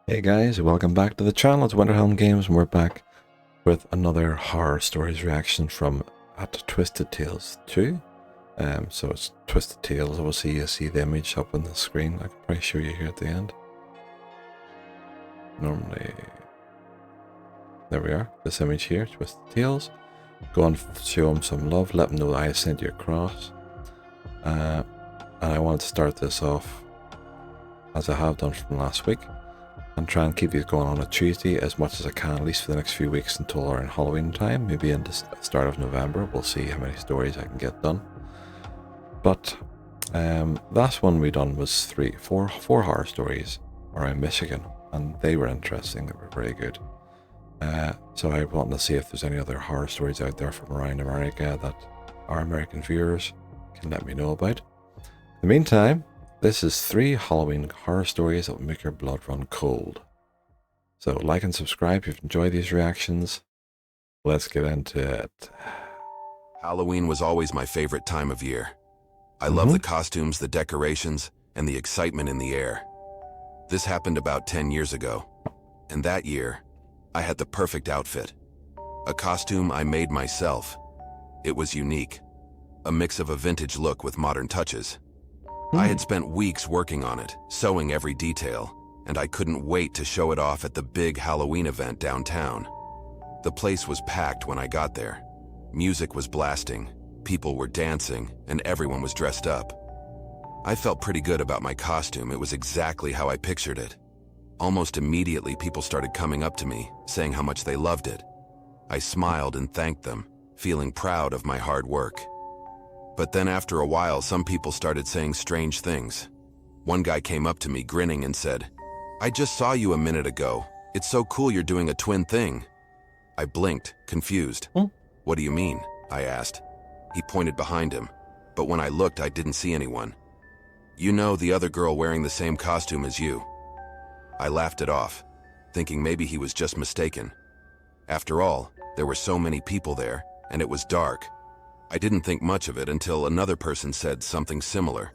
Hey guys, welcome back to the channel. It's WinterhelmGames and we're back with another horror stories reaction from at Twisted Tales 2. So it's Twisted Tales. Obviously you see the image up on the screen. I can probably show you here at the end. Normally, there we are. This image here, Twisted Tales. Go and show them some love. Let them know that I sent you across. And I want to start this off as I have done from last week. And try and keep these going on a Tuesday as much as I can, at least for the next few weeks until around Halloween time. Maybe in the start of November, we'll see how many stories I can get done. But last one we done was four horror stories around Michigan, and they were interesting. They were very good. So I want to see if there's any other horror stories out there from around America that our American viewers can let me know about. In the meantime, this is 3 Halloween horror stories that will make your blood run cold. So like and subscribe if you've enjoyed these reactions. Let's get into it. Halloween was always my favorite time of year. I love the costumes, the decorations, and the excitement in the air. This happened about 10 years ago, and that year, I had the perfect outfit. A costume I made myself. It was unique, a mix of a vintage look with modern touches. I had spent weeks working on it, sewing every detail, and I couldn't wait to show it off at the big Halloween event downtown. The place was packed when I got there. Music was blasting, people were dancing, and everyone was dressed up. I felt pretty good about my costume. It was exactly how I pictured it. Almost immediately, people started coming up to me, saying how much they loved it. I smiled and thanked them, feeling proud of my hard work. But then after a while, some people started saying strange things. One guy came up to me grinning and said, "I just saw you a minute ago. It's so cool you're doing a twin thing." I blinked, confused. "What do you mean?" I asked. He pointed behind him, but when I looked, I didn't see anyone. "You know, the other girl wearing the same costume as you." I laughed it off, thinking maybe he was just mistaken. After all, there were so many people there, and it was dark. I didn't think much of it until another person said something similar.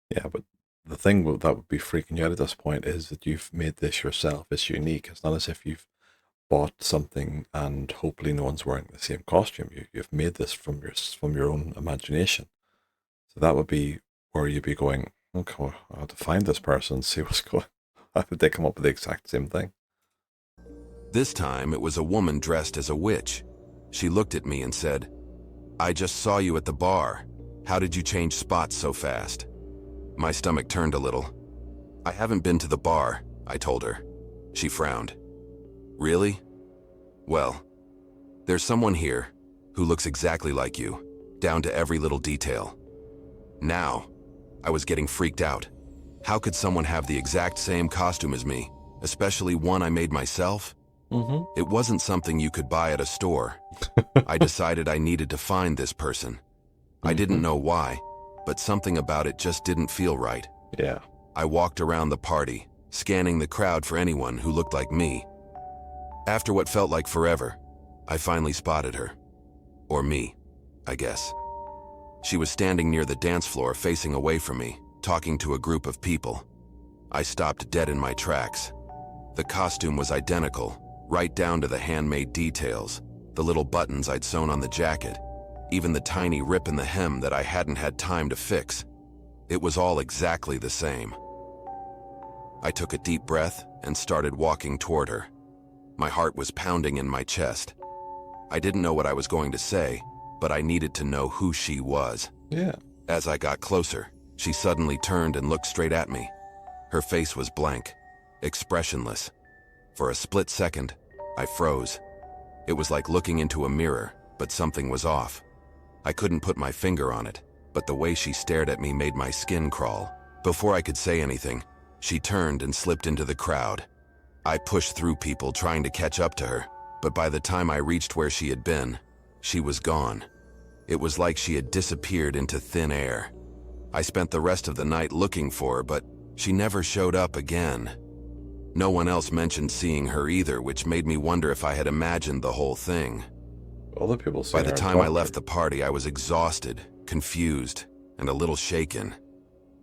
Yeah, but the thing that would be freaking you out at this point is that you've made this yourself. It's unique. It's not as if you've bought something and hopefully no one's wearing the same costume. You've made this from your own imagination. So that would be where you'd be going, okay, well, I have to find this person and see what's going on. How did they come up with the exact same thing? This time, it was a woman dressed as a witch. She looked at me and said, "I just saw you at the bar. How did you change spots so fast?" My stomach turned a little. "I haven't been to the bar," I told her. She frowned. "Really? Well, there's someone here who looks exactly like you, down to every little detail." Now, I was getting freaked out. How could someone have the exact same costume as me, especially one I made myself? It wasn't something you could buy at a store. I decided I needed to find this person. I didn't know why, but something about it just didn't feel right. Yeah. I walked around the party, scanning the crowd for anyone who looked like me. After what felt like forever, I finally spotted her. Or me, I guess. She was standing near the dance floor facing away from me, talking to a group of people. I stopped dead in my tracks. The costume was identical, right down to the handmade details, the little buttons I'd sewn on the jacket, even the tiny rip in the hem that I hadn't had time to fix. It was all exactly the same. I took a deep breath and started walking toward her. My heart was pounding in my chest. I didn't know what I was going to say, but I needed to know who she was. Yeah. As I got closer, she suddenly turned and looked straight at me. Her face was blank, expressionless. For a split second, I froze. It was like looking into a mirror, but something was off. I couldn't put my finger on it, but the way she stared at me made my skin crawl. Before I could say anything, she turned and slipped into the crowd. I pushed through people trying to catch up to her, but by the time I reached where she had been, she was gone. It was like she had disappeared into thin air. I spent the rest of the night looking for her, but she never showed up again. No one else mentioned seeing her either, which made me wonder if I had imagined the whole thing. Other people say By the time I left the party, I was exhausted, confused, and a little shaken.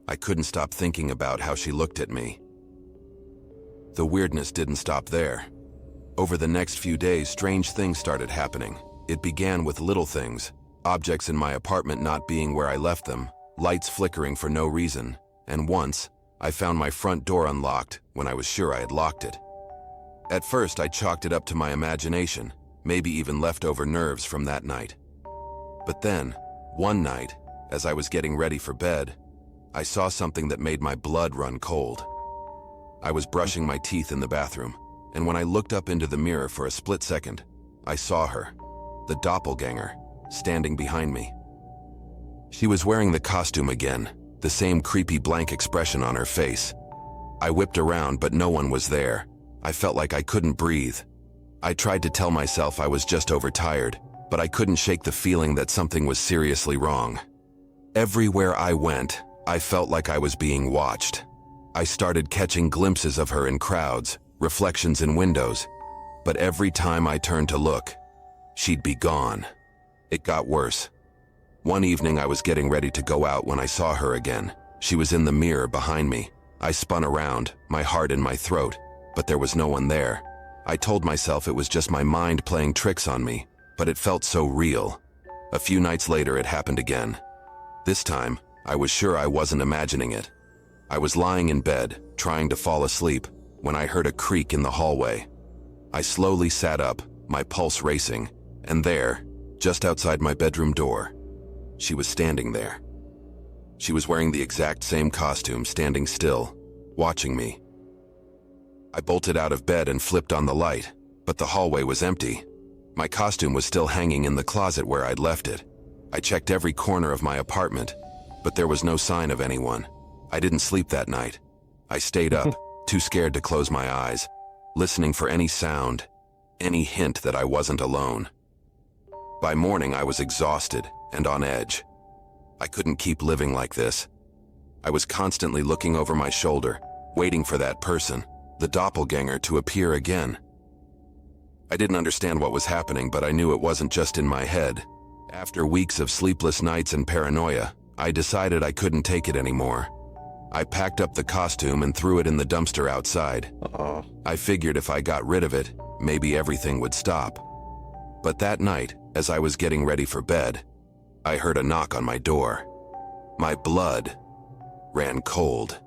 I couldn't stop thinking about how she looked at me. the weirdness didn't stop there. Over the next few days, strange things started happening. It began with little things, objects in my apartment not being where I left them, lights flickering for no reason, and once, I found my front door unlocked when I was sure I had locked it. At first, I chalked it up to my imagination, maybe even leftover nerves from that night. But then, one night, as I was getting ready for bed, I saw something that made my blood run cold. I was brushing my teeth in the bathroom, and when I looked up into the mirror for a split second, I saw her, the doppelganger, standing behind me. She was wearing the costume again, the same creepy blank expression on her face. I whipped around, but no one was there. I felt like I couldn't breathe. I tried to tell myself I was just overtired, but I couldn't shake the feeling that something was seriously wrong. Everywhere I went, I felt like I was being watched. I started catching glimpses of her in crowds, reflections in windows, but every time I turned to look, she'd be gone. It got worse. One evening I was getting ready to go out when I saw her again. She was in the mirror behind me. I spun around, my heart in my throat, but there was no one there. I told myself it was just my mind playing tricks on me, but it felt so real. A few nights later it happened again. This time, I was sure I wasn't imagining it. I was lying in bed, trying to fall asleep, when I heard a creak in the hallway. I slowly sat up, my pulse racing, and there, just outside my bedroom door, she was standing there. She was wearing the exact same costume, standing still, watching me. I bolted out of bed and flipped on the light, but the hallway was empty. My costume was still hanging in the closet where I'd left it. I checked every corner of my apartment, but there was no sign of anyone. I didn't sleep that night. I stayed up, too scared to close my eyes, listening for any sound, any hint that I wasn't alone. By morning, I was exhausted and on edge. I couldn't keep living like this. I was constantly looking over my shoulder, waiting for that person, the doppelganger, to appear again. I didn't understand what was happening, but I knew it wasn't just in my head. After weeks of sleepless nights and paranoia, I decided I couldn't take it anymore. I packed up the costume and threw it in the dumpster outside. I figured if I got rid of it, maybe everything would stop. But that night, as I was getting ready for bed, I heard a knock on my door. My blood ran cold.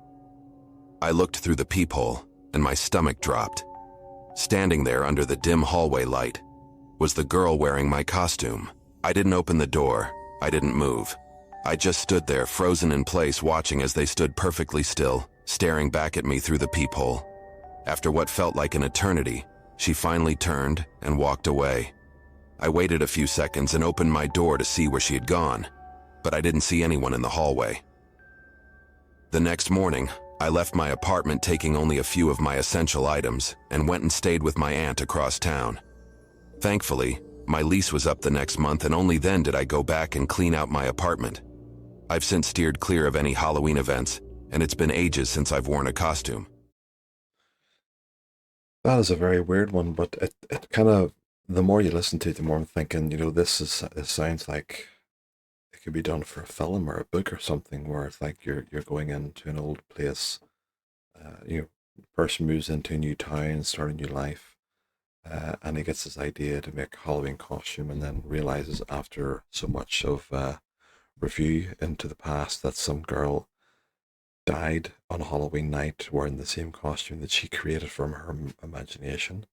I looked through the peephole, and my stomach dropped. Standing there under the dim hallway light was the girl wearing my costume. I didn't open the door. I didn't move. I just stood there, frozen in place, watching as they stood perfectly still, staring back at me through the peephole. After what felt like an eternity, she finally turned and walked away. I waited a few seconds and opened my door to see where she had gone, but I didn't see anyone in the hallway. The next morning, I left my apartment taking only a few of my essential items and went and stayed with my aunt across town. Thankfully, my lease was up the next month, and only then did I go back and clean out my apartment. I've since steered clear of any Halloween events, and it's been ages since I've worn a costume. That is a very weird one, but it kind of, the more you listen to it, the more I'm thinking, it sounds like it could be done for a film or a book or something, where it's like you're going into an old place, person moves into a new town, start a new life, and he gets this idea to make a Halloween costume, and then realizes after so much of review into the past that some girl died on Halloween night wearing the same costume that she created from her imagination.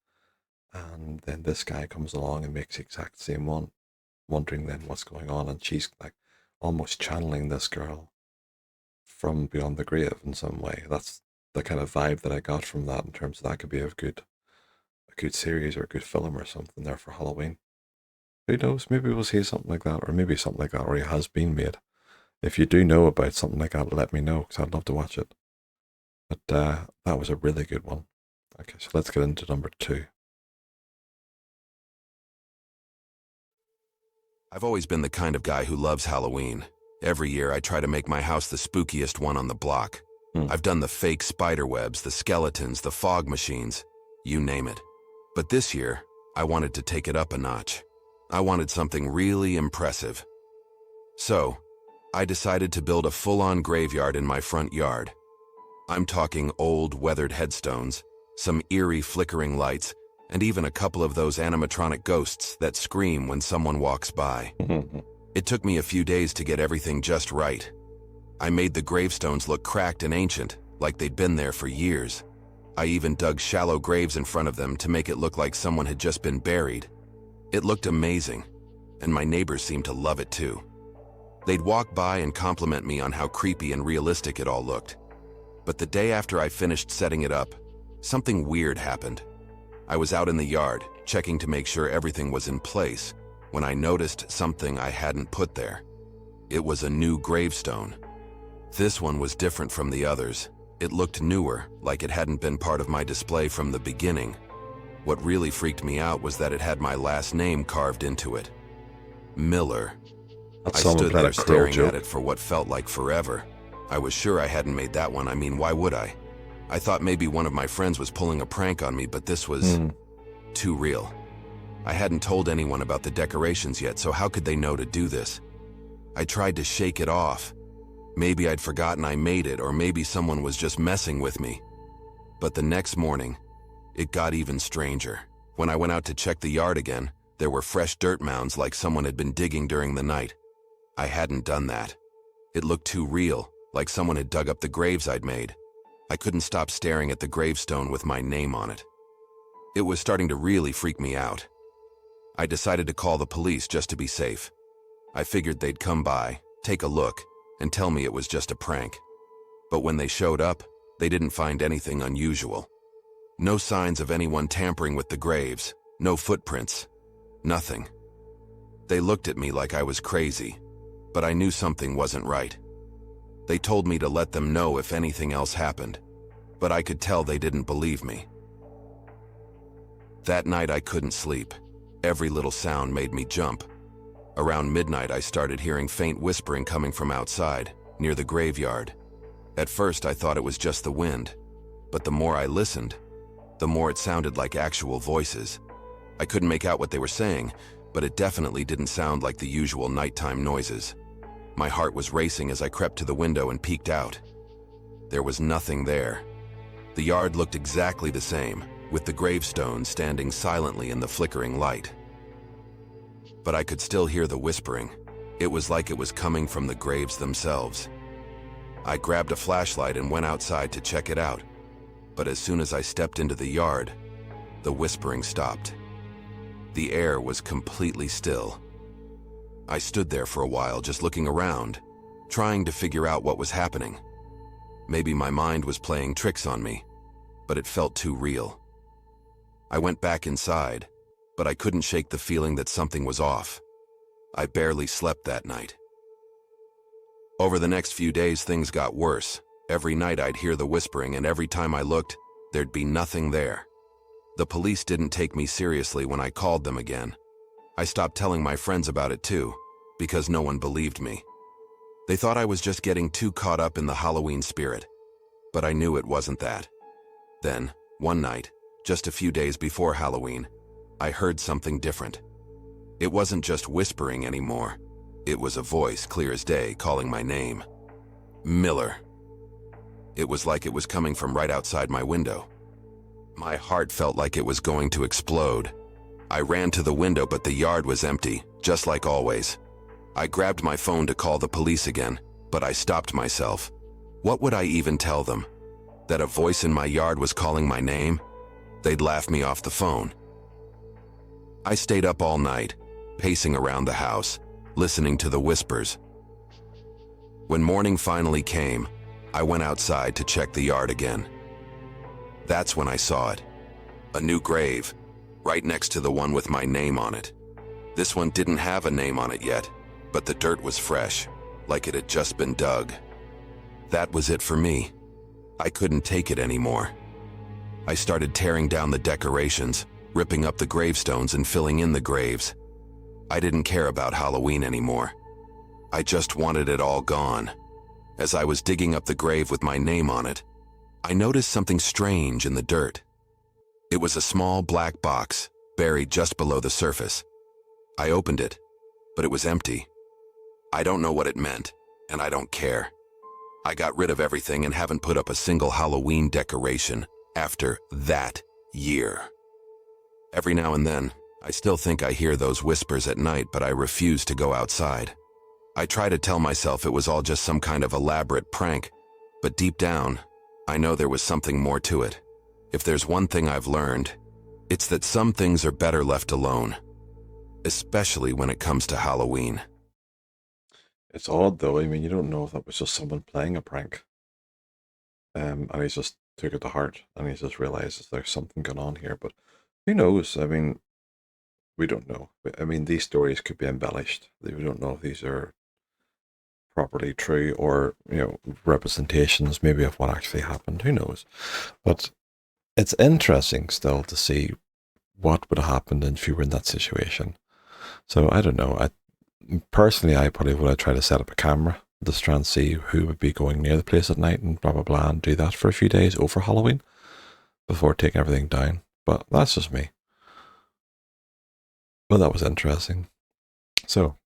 And then this guy comes along and makes the exact same one, wondering then what's going on. And she's like almost channeling this girl from beyond the grave in some way. That's the kind of vibe that I got from that, in terms of that could be a good series or a good film or something there for Halloween. Who knows? Maybe we'll see something like that, or maybe something like that already has been made. If you do know about something like that, let me know, because I'd love to watch it. But that was a really good one. Okay, so let's get into number 2. I've always been the kind of guy who loves Halloween. Every year I try to make my house the spookiest one on the block. I've done the fake spider webs, the skeletons, the fog machines, you name it. But this year, I wanted to take it up a notch. I wanted something really impressive. So, I decided to build a full-on graveyard in my front yard. I'm talking old, weathered headstones, some eerie flickering lights, and even a couple of those animatronic ghosts that scream when someone walks by. It took me a few days to get everything just right. I made the gravestones look cracked and ancient, like they'd been there for years. I even dug shallow graves in front of them to make it look like someone had just been buried. It looked amazing, and my neighbors seemed to love it too. They'd walk by and compliment me on how creepy and realistic it all looked. But the day after I finished setting it up, something weird happened. I was out in the yard, checking to make sure everything was in place, when I noticed something I hadn't put there. It was a new gravestone. This one was different from the others. It looked newer, like it hadn't been part of my display from the beginning. What really freaked me out was that it had my last name carved into it. Miller. I stood there staring at it for what felt like forever. I was sure I hadn't made that one. I mean, why would I? I thought maybe one of my friends was pulling a prank on me, but this was too real. I hadn't told anyone about the decorations yet, so how could they know to do this? I tried to shake it off. Maybe I'd forgotten I made it, or maybe someone was just messing with me. But the next morning, it got even stranger. When I went out to check the yard again, there were fresh dirt mounds like someone had been digging during the night. I hadn't done that. It looked too real, like someone had dug up the graves I'd made. I couldn't stop staring at the gravestone with my name on it. It was starting to really freak me out. I decided to call the police just to be safe. I figured they'd come by, take a look, and tell me it was just a prank. But when they showed up, they didn't find anything unusual. No signs of anyone tampering with the graves, no footprints, nothing. They looked at me like I was crazy, but I knew something wasn't right. They told me to let them know if anything else happened, but I could tell they didn't believe me. That night I couldn't sleep. Every little sound made me jump. Around midnight I started hearing faint whispering coming from outside, near the graveyard. At first I thought it was just the wind, but the more I listened, the more it sounded like actual voices. I couldn't make out what they were saying, but it definitely didn't sound like the usual nighttime noises. My heart was racing as I crept to the window and peeked out. There was nothing there. The yard looked exactly the same, with the gravestone standing silently in the flickering light. But I could still hear the whispering. It was like it was coming from the graves themselves. I grabbed a flashlight and went outside to check it out. But as soon as I stepped into the yard, the whispering stopped. The air was completely still. I stood there for a while just looking around, trying to figure out what was happening. Maybe my mind was playing tricks on me, but it felt too real. I went back inside, but I couldn't shake the feeling that something was off. I barely slept that night. Over the next few days, things got worse. Every night I'd hear the whispering, and every time I looked, there'd be nothing there. The police didn't take me seriously when I called them again. I stopped telling my friends about it too, because no one believed me. They thought I was just getting too caught up in the Halloween spirit, but I knew it wasn't that. Then, one night, just a few days before Halloween, I heard something different. It wasn't just whispering anymore. It was a voice, clear as day, calling my name. Miller. It was like it was coming from right outside my window. My heart felt like it was going to explode. I ran to the window, but the yard was empty, just like always. I grabbed my phone to call the police again, but I stopped myself. What would I even tell them? That a voice in my yard was calling my name? They'd laugh me off the phone. I stayed up all night, pacing around the house, listening to the whispers. When morning finally came, I went outside to check the yard again. That's when I saw it. A new grave, right next to the one with my name on it. This one didn't have a name on it yet, but the dirt was fresh, like it had just been dug. That was it for me. I couldn't take it anymore. I started tearing down the decorations, ripping up the gravestones and filling in the graves. I didn't care about Halloween anymore. I just wanted it all gone. As I was digging up the grave with my name on it, I noticed something strange in the dirt. It was a small black box, buried just below the surface. I opened it, but it was empty. I don't know what it meant, and I don't care. I got rid of everything and haven't put up a single Halloween decoration, after that year. Every now and then, I still think I hear those whispers at night, but I refuse to go outside. I try to tell myself it was all just some kind of elaborate prank, but deep down, I know there was something more to it. If there's one thing I've learned, it's that some things are better left alone, especially when it comes to Halloween. It's odd though. I mean, you don't know if that was just someone playing a prank, and he just took it to heart, and he just realizes there's something going on here. But who knows? I mean, we don't know. I mean, these stories could be embellished. We don't know if these are properly true or, representations maybe of what actually happened. Who knows? But it's interesting still to see what would have happened if you were in that situation. So I don't know. Personally, I probably would have tried to set up a camera to try and see who would be going near the place at night and blah, blah, blah, and do that for a few days over Halloween before taking everything down. But that's just me. Well, that was interesting. So,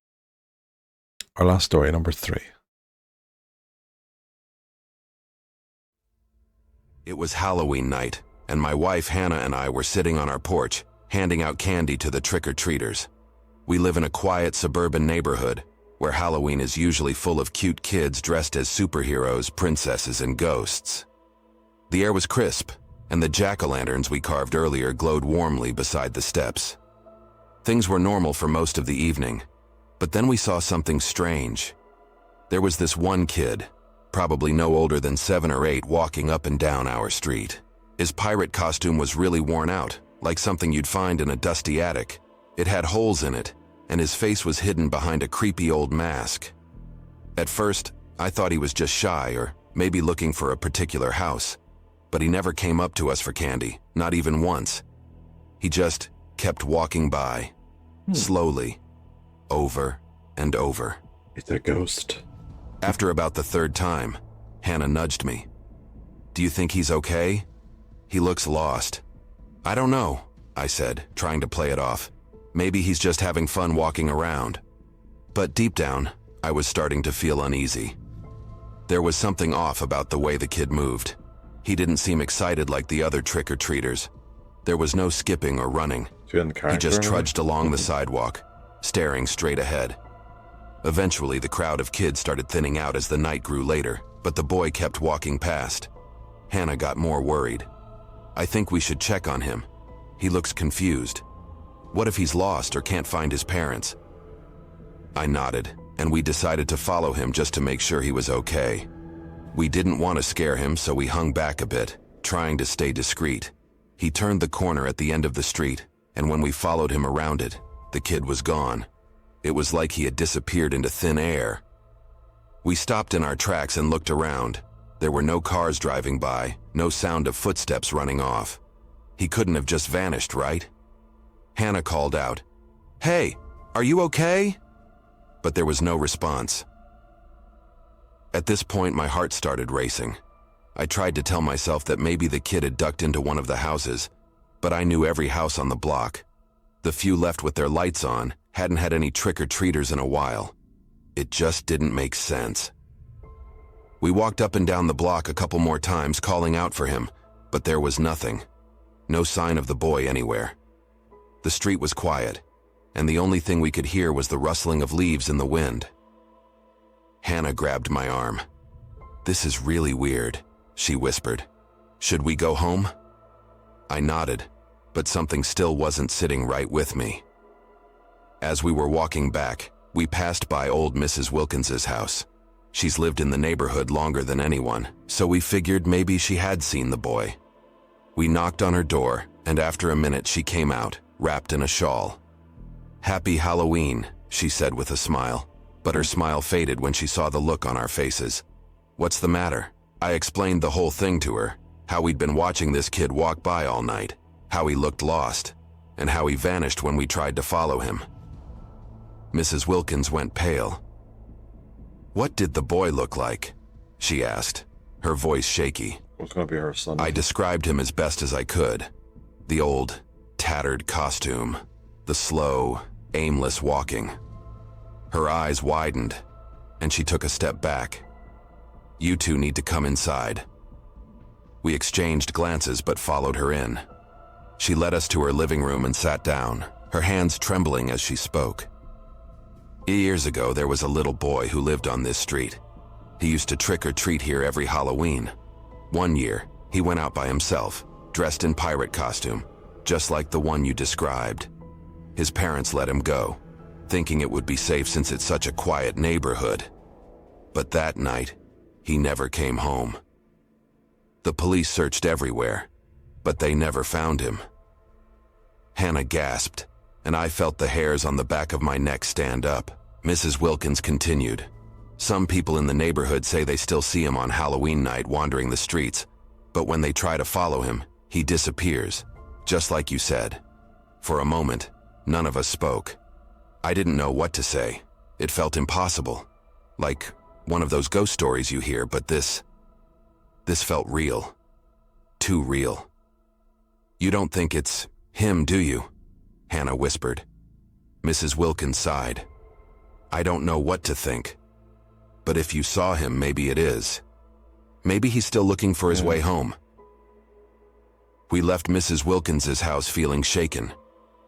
our last story, number 3. It was Halloween night, and my wife Hannah and I were sitting on our porch, handing out candy to the trick-or-treaters. We live in a quiet suburban neighborhood, where Halloween is usually full of cute kids dressed as superheroes, princesses, and ghosts. The air was crisp, and the jack-o'-lanterns we carved earlier glowed warmly beside the steps. Things were normal for most of the evening, but then we saw something strange. There was this one kid, probably no older than 7 or 8, walking up and down our street. His pirate costume was really worn out, like something you'd find in a dusty attic. It had holes in it, and his face was hidden behind a creepy old mask. At first, I thought he was just shy or maybe looking for a particular house, but he never came up to us for candy, not even once. He just kept walking by, slowly, over and over. It's a ghost. After about the 3rd time, Hannah nudged me. "Do you think he's okay? He looks lost." "I don't know," I said, trying to play it off. Maybe he's just having fun walking around. But deep down, I was starting to feel uneasy. There was something off about the way the kid moved. He didn't seem excited like the other trick-or-treaters. There was no skipping or running. He just trudged along the sidewalk, staring straight ahead. Eventually, the crowd of kids started thinning out as the night grew later, but the boy kept walking past. Hannah got more worried. "I think we should check on him. He looks confused. What if he's lost or can't find his parents?" I nodded, and we decided to follow him just to make sure he was okay. We didn't want to scare him, so we hung back a bit, trying to stay discreet. He turned the corner at the end of the street, and when we followed him around it, the kid was gone. It was like he had disappeared into thin air. We stopped in our tracks and looked around. There were no cars driving by, no sound of footsteps running off. He couldn't have just vanished, right? Hannah called out, "Hey, are you okay?" But there was no response. At this point, my heart started racing. I tried to tell myself that maybe the kid had ducked into one of the houses, but I knew every house on the block. The few left with their lights on hadn't had any trick-or-treaters in a while. It just didn't make sense. We walked up and down the block a couple more times, calling out for him, but there was nothing. No sign of the boy anywhere. The street was quiet, and the only thing we could hear was the rustling of leaves in the wind. Hannah grabbed my arm. "This is really weird," she whispered. "Should we go home?" I nodded, but something still wasn't sitting right with me. As we were walking back, we passed by old Mrs. Wilkins's house. She's lived in the neighborhood longer than anyone, so we figured maybe she had seen the boy. We knocked on her door, and after a minute she came out, wrapped in a shawl. "Happy Halloween," she said with a smile, but her smile faded when she saw the look on our faces. "What's the matter?" I explained the whole thing to her, how we'd been watching this kid walk by all night, how he looked lost, and how he vanished when we tried to follow him. Mrs. Wilkins went pale. "What did the boy look like?" she asked, her voice shaky. What's going to be her son? I described him as best as I could. The old, tattered costume, the slow, aimless walking. Her eyes widened, and she took a step back. "You two need to come inside." We exchanged glances but followed her in. She led us to her living room and sat down, her hands trembling as she spoke. Years ago, there was a little boy who lived on this street. He used to trick or treat here every Halloween. One year, he went out by himself, dressed in pirate costume, just like the one you described. His parents let him go, thinking it would be safe since it's such a quiet neighborhood. But that night, he never came home. The police searched everywhere, but they never found him. Hannah gasped, and I felt the hairs on the back of my neck stand up. Mrs. Wilkins continued. Some people in the neighborhood say they still see him on Halloween night wandering the streets, but when they try to follow him, he disappears, just like you said. For a moment, none of us spoke. I didn't know what to say. It felt impossible, like one of those ghost stories you hear, but this felt real. Too real. You don't think it's him, do you? Hannah whispered. Mrs. Wilkins sighed. I don't know what to think. But if you saw him, maybe it is. Maybe he's still looking for his way home. We left Mrs. Wilkins's house feeling shaken.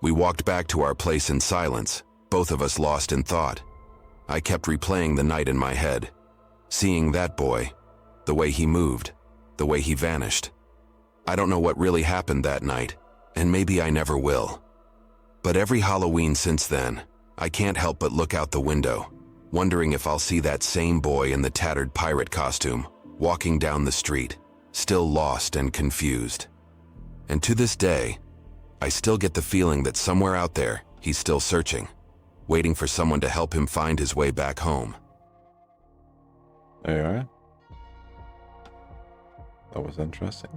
We walked back to our place in silence, both of us lost in thought. I kept replaying the night in my head, seeing that boy, the way he moved, the way he vanished. I don't know what really happened that night, and maybe I never will. But every Halloween since then, I can't help but look out the window, wondering if I'll see that same boy in the tattered pirate costume, walking down the street, still lost and confused. And to this day, I still get the feeling that somewhere out there, he's still searching, waiting for someone to help him find his way back home. There you are. That was interesting.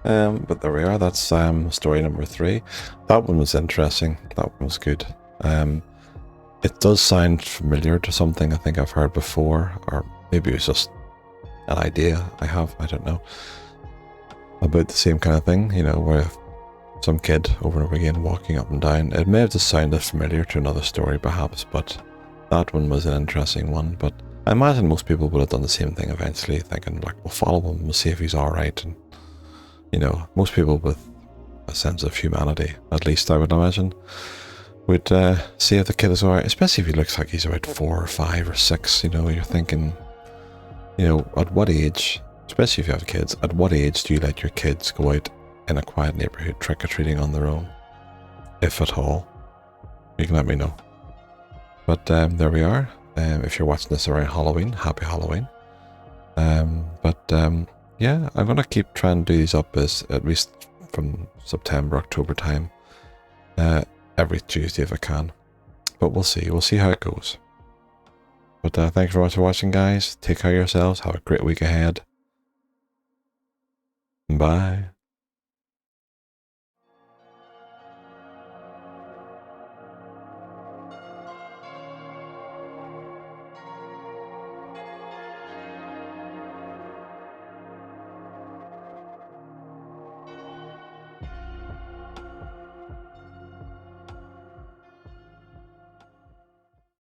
But there we are. That's story number 3. That one was interesting. That one was good. It does sound familiar to something I think I've heard before, or maybe it's just an idea I have. I don't know. About the same kind of thing, you know, where some kid over and over again walking up and down. It may have just sounded familiar to another story perhaps, but that one was an interesting one. But I imagine most people would have done the same thing eventually, thinking like, we'll follow him, we'll see if he's alright. And you know, most people with a sense of humanity, at least I would imagine, would see if the kid is alright, especially if he looks like he's about 4 or 5 or 6, you know, you're thinking, you know, at what age, especially if you have kids, at what age do you let your kids go out in a quiet neighborhood trick-or-treating on their own? If at all. You can let me know. But there we are. If you're watching this around Halloween, happy Halloween. Yeah, I'm going to keep trying to do these up as at least from September, October time. Every Tuesday if I can. But we'll see. We'll see how it goes. But thanks very much for watching, guys. Take care of yourselves. Have a great week ahead. Bye.